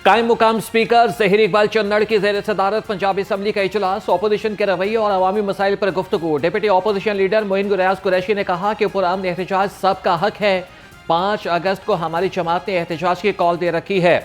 कायम मुकाम स्पीकर ज़हीर इकबाल चन्नड़ की ज़ेर सदारत पंजाबी असम्बली का इजलास, अपोजिशन के रवैये और अवामी मसाइल पर गुफ्तगू। Deputy opposition leader Moin Gurayaz Qureshi ने कहा कि पुरअमन एहतजाज सबका हक है। 5 अगस्त को हमारी जमात ने एहतजाज की कॉल दे रखी है।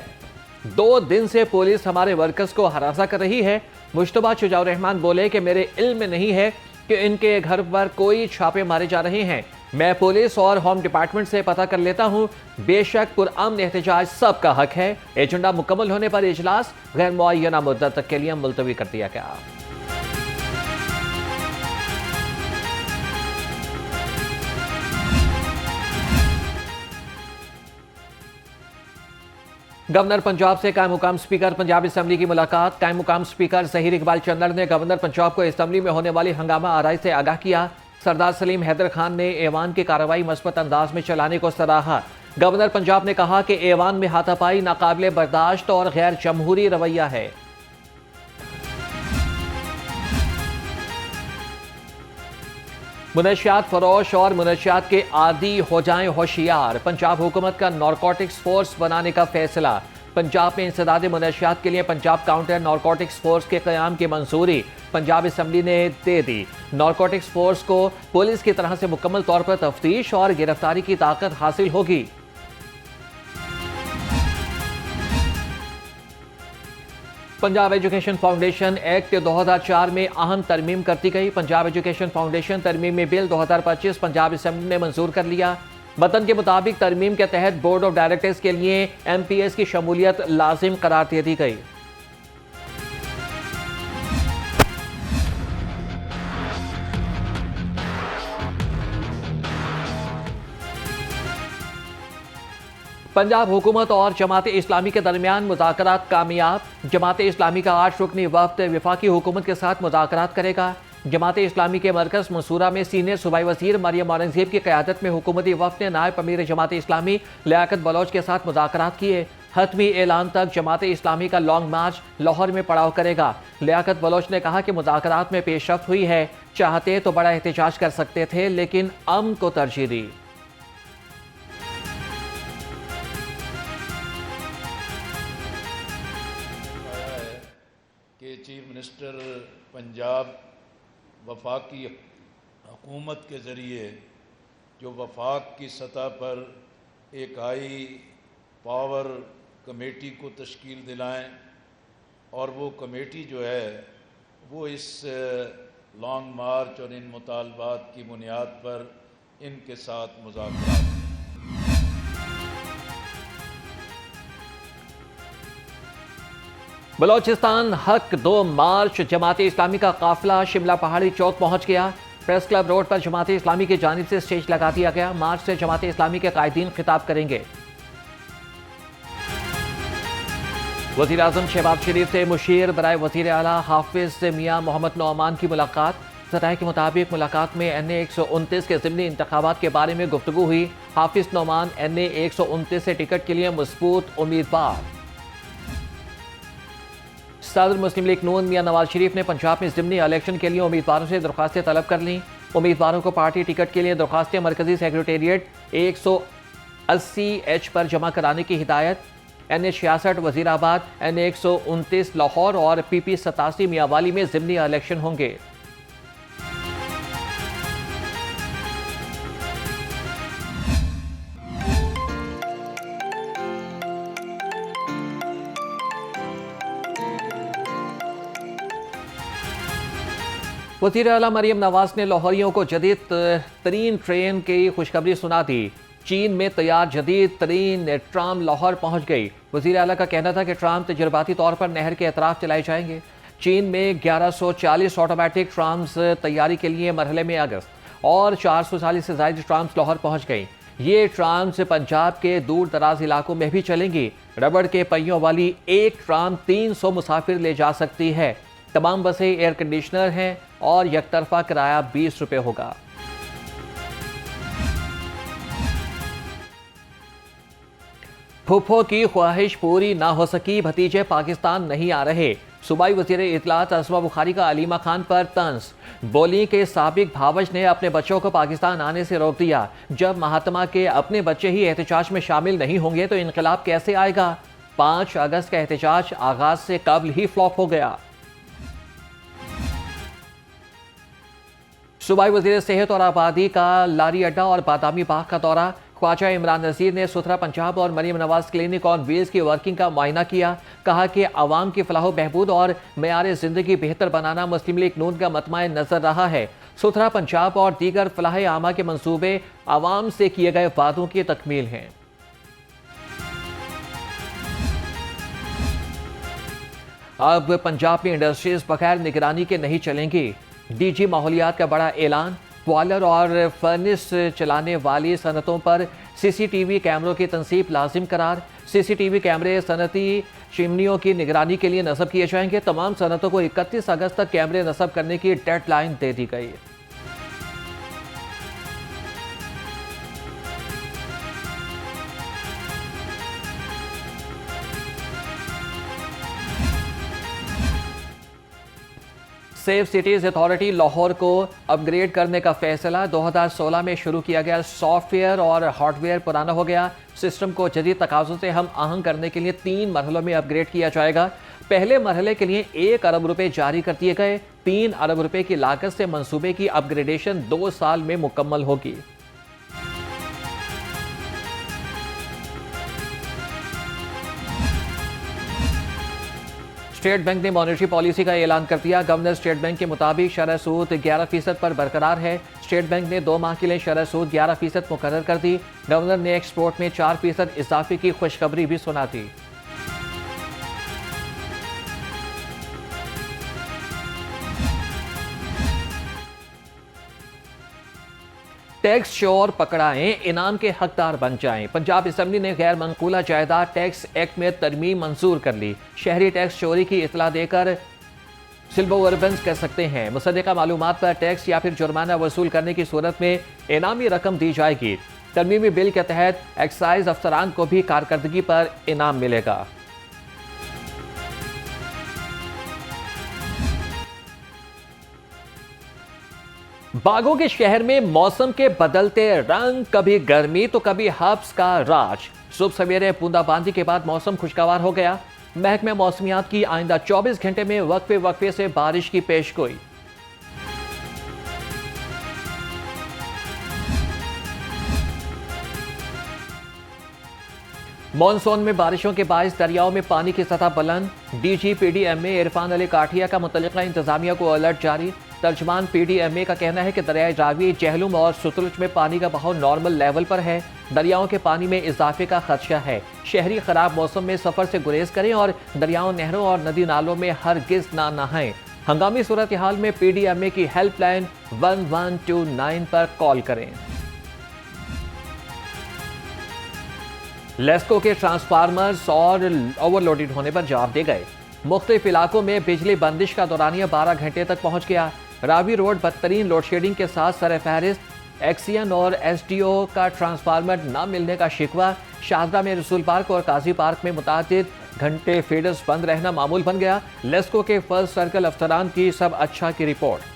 2 दिन से पुलिस हमारे वर्कर्स को हरासा कर रही है। मुश्तबा शुजाउर रहमान बोले कि मेरे इल्म में नहीं है कि इनके घर पर कोई छापे मारे जा रहे हैं। मैं पुलिस और होम डिपार्टमेंट से पता कर लेता हूं। बेशक पुरअमन एहतजाज सबका हक है। एजेंडा मुकम्मल होने पर इजलास गैर मुअय्यना मुद्दत तक के लिए मुलतवी कर दिया गया। गवर्नर पंजाब से कायम मुकाम स्पीकर पंजाब असम्बली की मुलाकात। कायम मुकाम स्पीकर ज़हीर इकबाल चन्नड़ ने गवर्नर पंजाब को असम्बली में होने वाली हंगामा आराई से आगाह किया। सरदार सलीम हैदर खान ने ऐवान की कार्रवाई मस्बत अंदाज में चलाने को सराहा। गवर्नर पंजाब ने कहा कि ऐवान में हाथापाई नाकाबिले बर्दाश्त और गैर जमहूरी रवैया है। मुनशियात फरोश और मुनशियात के आदी हो जाएं होशियार। पंजाब हुकूमत का नारकोटिक्स फोर्स बनाने का फैसला। पंजाब में इंसदाद मुनशियात के लिए पंजाब काउंटर नारकोटिक्स फोर्स के क़याम की मंजूरी पंजाब असम्बली ने दे दी। नारकोटिक्स फोर्स को पुलिस की तरह से मुकम्मल तौर पर तफ्तीश और गिरफ्तारी की ताकत हासिल होगी। पंजाब एजुकेशन फाउंडेशन एक्ट 2004 में अहम तरमीम करती गई। पंजाब एजुकेशन फाउंडेशन तरमीमी बिल 2025 पंजाब असम्बली ने मंजूर कर लिया। मतन के मुताबिक तरमीम के तहत बोर्ड ऑफ डायरेक्टर्स के लिए MPS की शमूलियत लाजिम करार दे दी गई। पंजाब हुकूमत और जमात इस्लामी के दरमियान मुज़ाकरात कामयाब। जमात इस्लामी का 8 रुकनी वफ्द वफाकी हुकूमत के साथ मुज़ाकरात करेगा। जमात इस्लामी के मरकज़ मंसूरा में सीनियर सूबाई वज़ीर मरियम औरंगज़ेब की क़यादत में हुकूमती वफ़द ने नायब अमीर जमात इस्लामी लियाकत बलोच के साथ मुज़ाकरात किए। हतमी ऐलान तक जमात इस्लामी का लॉन्ग मार्च लाहौर में पड़ाव करेगा। लियाकत बलोच ने कहा कि मुज़ाकरात में पेशरफ्त हुई है। चाहते तो बड़ा एहतजाज कर सकते थे, लेकिन अमन को तरजीह दी। चीफ मिनिस्टर पंजाब वफाकी हुकूमत के ज़रिए जो वफाक की सतह पर एक हाई पावर कमेटी को तश्कील दिलाएं और वो कमेटी जो है वो इस लॉन्ग मार्च और इन मुतालबात की बुनियाद पर इनके साथ मुज़ाकरात। बलोचिस्तान हक 2 मार्च जमात इस्लामी का काफिला शिमला पहाड़ी चौक पहुंच गया। प्रेस क्लब रोड पर जमात इस्लामी की जानिब से स्टेज लगा दिया गया। मार्च से जमात इस्लामी के कायदीन खिताब करेंगे। वज़ीर आज़म शहबाज शरीफ से मुशीर बराए वज़ीर आला हाफिज से मियाँ मोहम्मद नौमान की मुलाकात। ज़राए के मुताबिक मुलाकात में NA 129 के ज़िमनी इंतखाबात के बारे में गुफ्तगू हुई। हाफिज नौमान NA 129 से टिकट के लिए मजबूत उम्मीदवार। सदर मुस्लिम लीग नून मियां नवाज शरीफ ने पंजाब में ज़िमनी इलेक्शन के लिए उम्मीदवारों से दरख्वास्तें तलब कर लीं। उम्मीदवारों को पार्टी टिकट के लिए दरख्वास्तें मरकजी सेक्रेटेरिएट 180H पर जमा कराने की हिदायत। NA 66 वज़ीराबाद, NA 129 लाहौर और PP 87 मियांवाली में ज़िमनी इलेक्शन होंगे। वज़ीर आला मरियम नवाज ने लाहौरियों को जदीद तरीन ट्रेन की खुशखबरी सुना दी। चीन में तैयार जदीद तरीन ट्राम लाहौर पहुंच गई। वज़ीर आला का कहना था कि ट्राम तजर्बाती तौर पर नहर के अतराफ चलाए जाएंगे। चीन में 1140 ऑटोमेटिक ट्राम्स तैयारी के लिए मरहले में अगस्त और 440 से ज़ायद ट्राम्स लाहौर पहुंच गई। ये ट्राम्स पंजाब के दूर दराज इलाकों में भी चलेंगी। रबड़ के पहियों वाली एक ट्राम 300 मुसाफिर ले जा सकती है। तमाम बसें एयर कंडीशनर हैं और यकतरफा किराया 20 रुपये होगा। फूफो की ख्वाहिश पूरी ना हो सकी, भतीजे पाकिस्तान नहीं आ रहे। सूबाई वज़ीर इत्तलात असमा बुखारी का अलीमा खान पर तंज। बोली के साबिक भावज ने अपने बच्चों को पाकिस्तान आने से रोक दिया। जब महात्मा के अपने बच्चे ही एहतजाज में शामिल नहीं होंगे तो इनकलाब कैसे आएगा। 5 अगस्त का एहतजाज आगाज से कबल ही फ्लॉप हो गया। सूबाई वजीर सेहत और आबादी का लारी अड्डा और बादामी बाग का दौरा। ख्वाजा इमरान नज़ीर ने सुथरा पंजाब और Maryam Nawaz clinic on wheels की वर्किंग का मुआयना किया। कहा कि आवाम की फलाह बहबूद और मेयार ज़िंदगी बेहतर बनाना मुस्लिम लीग नून का मतमाए नजर रहा है। सुथरा पंजाब और दीगर फलाह आमा के मंसूबे आवाम से किए गए वादों की तकमील हैं। अब पंजाब में इंडस्ट्रीज बगैर निगरानी के नहीं चलेंगी। डीजी माहौलियात का बड़ा ऐलान। बॉयलर और फर्नेस चलाने वाली सनतों पर सीसीटीवी कैमरों की तनसीब लाजिम करार। सीसीटीवी कैमरे सनती चिमनियों की निगरानी के लिए नस्ब किए जाएंगे। तमाम सनतों को 31 अगस्त तक कैमरे नस्ब करने की डेडलाइन दे दी गई। सेफ सिटीज अथॉरिटी लाहौर को अपग्रेड करने का फैसला। 2016 में शुरू किया गया सॉफ्टवेयर और हार्डवेयर पुराना हो गया। सिस्टम को जदीद तकाज़ों से हम आहंग करने के लिए 3 मरहलों में अपग्रेड किया जाएगा। पहले मरहले के लिए 1 अरब रुपए जारी कर दिए गए। 3 अरब रुपए की लागत से मंसूबे की अपग्रेडेशन 2 साल में मुकम्मल होगी। स्टेट बैंक ने मॉनेटरी पॉलिसी का ऐलान कर दिया। गवर्नर स्टेट बैंक के मुताबिक शरह सूद 11% पर बरकरार है। स्टेट बैंक ने 2 माह के लिए शरह सूद 11% मुकर्रर कर दी। गवर्नर ने एक्सपोर्ट में 4% इजाफे की खुशखबरी भी सुना दी। टैक्स चोर पकड़ाएं, इनाम के हकदार बन जाएं। पंजाब असेंबली ने गैर मनकूला जायदाद टैक्स एक्ट में तरमीम मंजूर कर ली। शहरी टैक्स चोरी की इतला देकर सिल्बो वर्बन्स कर सकते हैं। मुसद्दिका मालूमात पर टैक्स या फिर जुर्माना वसूल करने की सूरत में इनामी रकम दी जाएगी। तरमीमी बिल के तहत एक्साइज अफसरान को भी कारकर्दगी पर इनाम मिलेगा। बागों के शहर में मौसम के बदलते रंग, कभी गर्मी तो कभी हब्स का राज। सुबह सवेरे बूंदाबांदी के बाद मौसम खुशगवार हो गया। महकमे मौसमियात की आइंदा 24 घंटे में वक्फे वक्फे से बारिश की पेशगोई। मॉनसून में बारिशों के बायस दरियाओं में पानी की सतह बुलंद। डीजी पीडीएमए इरफान अली काठिया का मुतल्लिका इंतजामिया को अलर्ट जारी। तर्जमान पीडीएमए का कहना है कि दरियाए रावी, जहलुम और सतलुज में पानी का बहाव नॉर्मल लेवल पर है। दरियाओं के पानी में इजाफे का खदशा है। शहरी खराब मौसम में सफर से गुरेज करें और दरियाओं, नहरों और नदी नालों में हरगिज ना नहाएं। हंगामी सूरत हाल में पीडीएमए की हेल्पलाइन 1129 पर कॉल करें। लेस्को के ट्रांसफार्मर्स और ओवरलोडेड होने पर जवाब दे गए। मुख्तलिफ इलाकों में बिजली बंदिश का दौरानिया 12 घंटे तक पहुंच गया। रावी रोड बदतरीन लोड शेडिंग के साथ सरफहरिस्त। एक्सियन और एसडीओ का ट्रांसफार्मर न मिलने का शिकवा। शाहजरा में रसूल पार्क और काजी पार्क में मुतादिद घंटे फीडर्स बंद रहना मामूल बन गया। लेस्को के फर्स्ट सर्कल अफसरान की सब अच्छा की रिपोर्ट।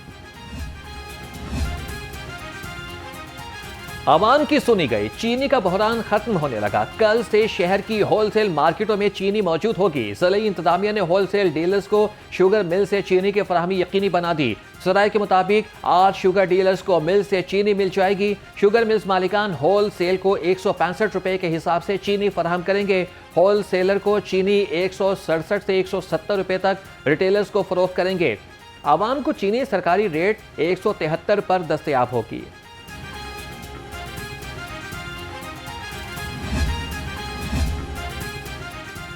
आवाम की सुनी गई। चीनी का बहरान खत्म होने लगा। कल से शहर की होलसेल मार्केटों में चीनी मौजूद होगी। ज़िला इंतजामिया ने होलसेल डीलर्स को शुगर मिल से चीनी की फराहमी यकीनी बना दी। सराय के मुताबिक आज शुगर डीलर्स को मिल से चीनी मिल जाएगी। शुगर मिल्स मालिकान होल सेल को 165 रुपए के हिसाब से चीनी फराहम करेंगे। होल सेलर को चीनी 167 से 170 रुपए तक रिटेलर्स को फरोख्त करेंगे। आवाम को चीनी सरकारी रेट 173 पर दस्तयाब होगी।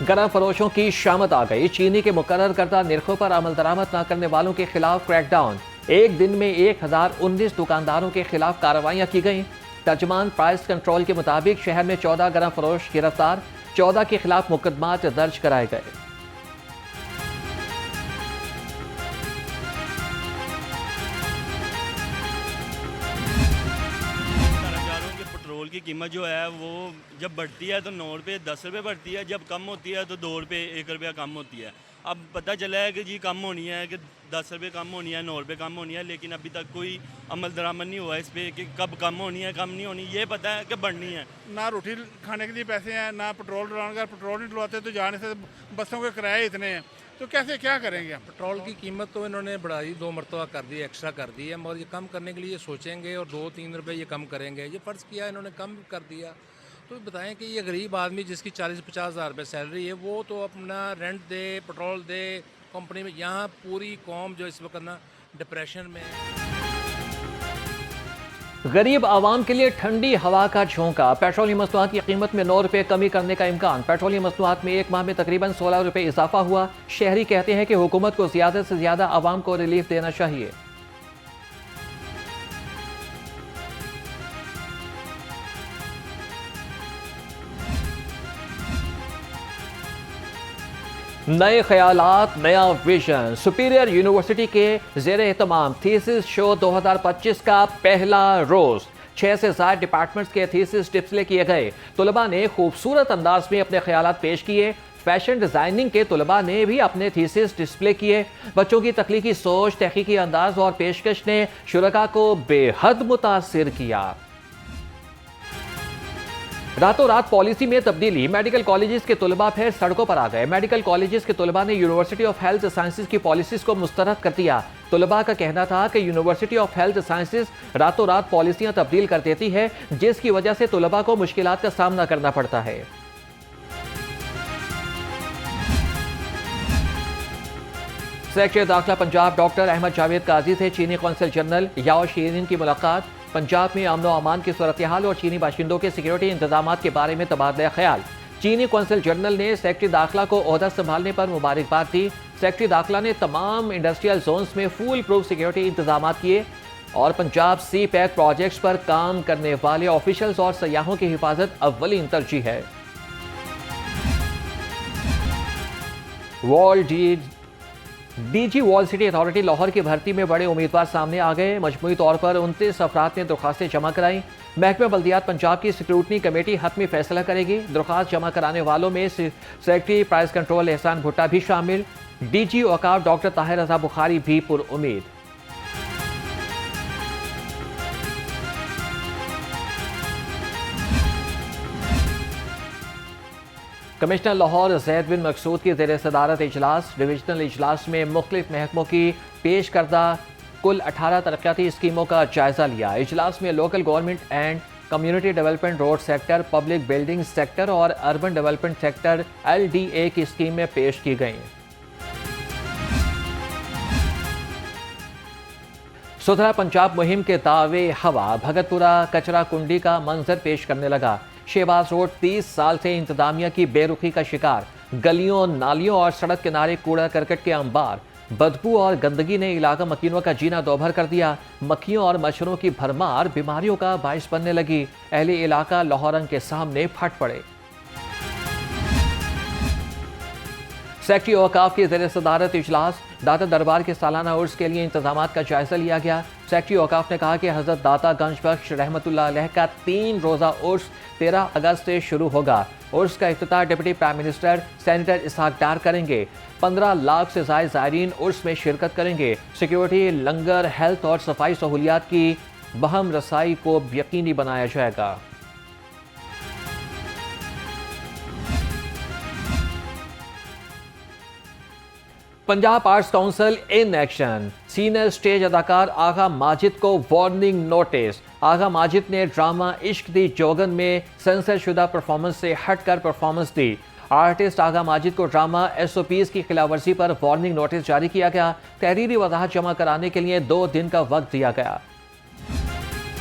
गरम फरोशों की शामत आ गई। चीनी के मुकर्रर करदा निर्खों पर अमल दरामद न करने वालों के खिलाफ क्रैकडाउन। एक दिन में 1019 दुकानदारों के खिलाफ कार्रवाइयां की गई। तर्जमान प्राइस कंट्रोल के मुताबिक शहर में 14 गरम फरोश गिरफ्तार, 14 के खिलाफ मुकदमात दर्ज कराए गए। पेट्रोल की कीमत जो है वो जब बढ़ती है तो 9 रुपये 10 रुपये बढ़ती है, जब कम होती है तो 2 रुपये 1 रुपया कम होती है। अब पता चला है कि जी कम होनी है, कि 10 रुपये कम होनी है, 9 रुपये कम होनी है, लेकिन अभी तक कोई अमल दरामद नहीं हुआ इस पर कि कब कम होनी है कम नहीं होनी। ये पता है कि बढ़नी है। ना रोटी खाने के लिए पैसे हैं, ना पेट्रोल डलवाने का, पेट्रोल नहीं डलवाते तो जाने से बसों के किराए इतने हैं, तो कैसे क्या करेंगे? पेट्रोल की कीमत तो इन्होंने बढ़ाई 2 मरतबा कर दी, एक्स्ट्रा कर दी है, मगर ये कम करने के लिए सोचेंगे और 2-3 रुपए ये कम करेंगे। ये फ़र्ज़ किया इन्होंने कम कर दिया, तो बताएं कि ये गरीब आदमी जिसकी 40-50 हज़ार रुपये सैलरी है, वो तो अपना रेंट दे, पेट्रोल दे कंपनी में। यहाँ पूरी कौम जो इस वक्त ना डिप्रेशन में है। गरीब आवाम के लिए ठंडी हवा का झोंका। पेट्रोलियम मसनूआत की कीमत में 9 रुपये कमी करने का इम्कान। पेट्रोलियम मसनूआत में एक माह में तकरीबन 16 रुपये इजाफा हुआ। शहरी कहते हैं कि हुकूमत को ज्यादा से ज्यादा आवाम को रिलीफ देना चाहिए। नए ख्यालात, नया विजन। सुपीरियर यूनिवर्सिटी के ज़ेरे एहतमाम थीसिस शो 2025 का पहला रोज 6 से ज़ायद डिपार्टमेंट्स के थीसिस डिस्प्ले किए गए। तुलबा ने खूबसूरत अंदाज में अपने ख्यालात पेश किए। फैशन डिजाइनिंग के तुलबा ने भी अपने थीसिस डिस्प्ले किए। बच्चों की तख्लीकी सोच, तहकीकी अंदाज और पेशकश ने शुरका को बेहद मुतासिर किया। रातों रात पॉलिसी में तब्दीली। मेडिकल कॉलेजेस के तुलबा फिर सड़कों पर आ गए। मेडिकल कॉलेजेस के तुलबा ने यूनिवर्सिटी ऑफ हेल्थ साइंसेज की पॉलिसीज को मुस्तरद कर दिया। तुलबा का कहना था कि यूनिवर्सिटी ऑफ हेल्थ साइंसेज रातों रात पॉलिसियां तब्दील कर देती है, जिसकी वजह से तुलबा को मुश्किलात का सामना करना पड़ता है। सेक्रेटरी दाखिला पंजाब डॉक्टर अहमद जावेद काजी से चीनी कौंसल जनरल याओ शीरिन की मुलाकात। पंजाब में अमन व अमान की सूरत हाल और चीनी बाशिंदों के सिक्योरिटी इंतजाम के बारे में तबादला ख्याल। चीनी कौंसल जनरल ने सेक्रेटरी दाखिला को ओहदा संभालने पर मुबारकबाद दी। सेक्रेटरी दाखिला ने तमाम इंडस्ट्रियल जोन्स में फुल प्रूफ सिक्योरिटी इंतजाम किए और पंजाब सी पैक प्रोजेक्ट्स पर काम करने वाले ऑफिशियल्स और सयाहों की हिफाजत अव्वलीन तरजीह है। DG wall city authority Lahore की भर्ती में बड़े उम्मीदवार सामने आ गए। मजमूई तौर पर 29 अफराद ने दरख्वास्तें जमा कराई। महकमा बल्दियात पंजाब की स्क्रूटनी कमेटी हतमी फैसला करेगी। दरख्वास्त जमा कराने वालों में सेक्रेटरी प्राइस कंट्रोल एहसान भुट्टा भी शामिल। डीजी औकाफ डॉक्टर ताहिर रजा बुखारी भी पुरुम्मीद। कमिश्नर लाहौर जैद बिन मकसूद की ज़ेर सदारत इजलास। डिविजनल इजलास में मुख्तलिफ महकमों की पेश करदा कुल 18 तरक्याती स्कीमों का जायजा लिया। इजलास में local government and community development road sector, public building sector और अर्बन डेवलपमेंट सेक्टर LDA की स्कीमें पेश की गईं। सुथरा पंजाब मुहिम के दावे हवा। भगतपुरा कचरा कुंडी का मंजर पेश करने लगा। शहबाज रोड 30 साल से इंतजामिया की बेरुखी का शिकार। गलियों, नालियों और सड़क किनारे कूड़ा करकट के अंबार। बदबू और गंदगी ने इलाका मकीनों का जीना दोभर कर दिया। मक्खियों और मच्छरों की भरमार बीमारियों का बाइस बनने लगी। अहले इलाका लाहौरन के सामने फट पड़े। सेक्रेटरी औकाफ की ज़ेर सदारत इजलास। दाता दरबार के सालाना उर्स के लिए इंतजाम का जायजा लिया गया। सेक्रेटरी औकाफ ने कहा कि हजरत दाता गंज बख्श रहमतुल्लाह अलैह का 3 रोज़ा उर्स 13 अगस्त से शुरू होगा। उर्स का इफ्तिताह डिप्टी प्राइम मिनिस्टर सेनेटर इसहाक डार करेंगे। 15 लाख से ज़ायद ज़ायरीन उर्स में शिरकत करेंगे। सिक्योरिटी, लंगर, हेल्थ और सफाई सहूलियात की बहम रसाई को यकीनी बनाया जाएगा। Punjab arts council in action. Senior stage अदाकार आगा माजिद को वार्निंग नोटिस। आगा माजिद ने ड्रामा इश्क दी जोगन में सेंसरशुदा परफॉर्मेंस से हटकर परफॉर्मेंस दी। आर्टिस्ट आगा माजिद को ड्रामा SOPs की खिलाफवर्जी पर वार्निंग नोटिस जारी किया गया। तहरीरी वजाहत जमा कराने के लिए 2 दिन का वक्त दिया गया।